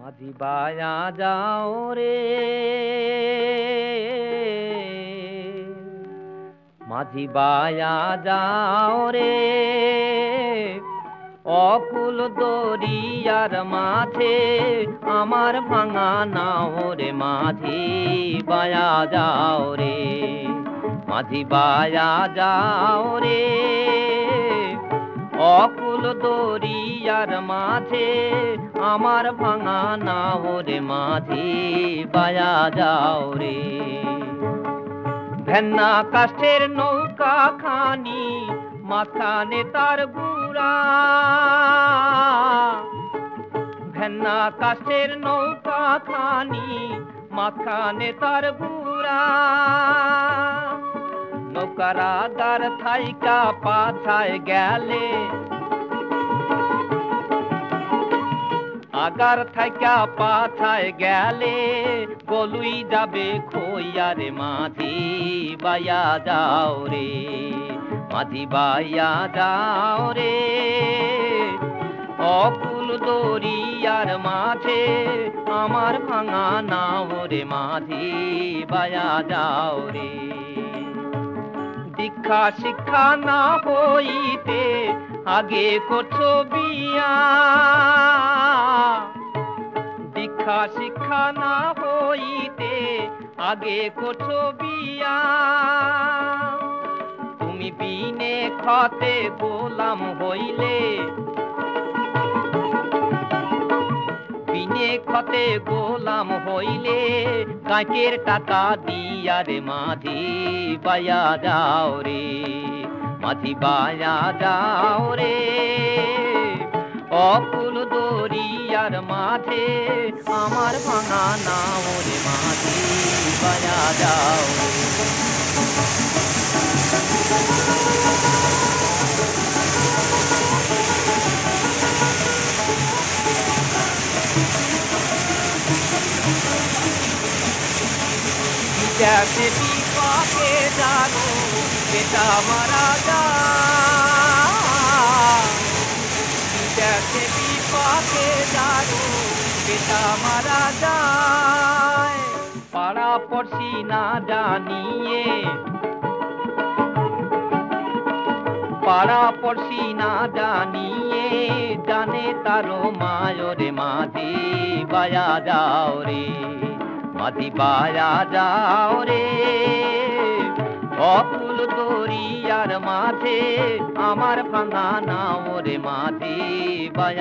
মাঝি বায়া যাও রে, মাঝি বায়া যাও রে, অকুল দরিয়ার মাঝে আমার ভাঙা নাও রে। মাঝি বায়া যাও রে, মাঝি বায়া যাও রে, অকুল দরিয়ার মাঝে আমার ভাঙা নাও রে। মাঝি বায়া যাও রে। ভেন্না কাষ্ঠের নৌকা খানি, মাঝখানে তার বুড়া। ভেন্না কাষ্ঠের নৌকা খানি, মাঝখানে তার বুড়া। নৌকার আগার থাইকা পাছায় গেলে, আগার থাইকা পাছায় গেলে গলুই যাবে খইয়া রে। মাঝি বায়া যাও রে, মাঝি বায়া যাও রে, অকুল দরিয়ার মাঝে আমার ভাঙা নাও রে। মাঝি বায়া যাও রে। দীক্ষা শিক্ষা না হইতে আগে করছো বিয়া, দীক্ষা শিক্ষা না হইতে আগে করছো বিয়া। তুমি বিনে খতে গোলাম হইলে, বিনে খতে গোলাম হইলে কাঁচের টাকা দিয়া রে। মাঝি বায়া যাও রে, মাঝি বায়া যাও রে, অকুল দরিয়ার মাঝে আমার ভাঙা নাও রে। মাঝি বায়া যাও রে। जैसे पीपा के जानो बेटा मारा जा, जैसे पीपा के जानो बेटा मारा जाए। पाड़ा पड़सी ना जानिए, पाड़ा पड़सी ना जानिए जाने तारो मायो रे। माझी बाया जाओ रे, মাঝি বায়া যাও রে, অকুল দরিয়ার মাঝে আমার ভাঙা নাও রে। মাঝি বায়া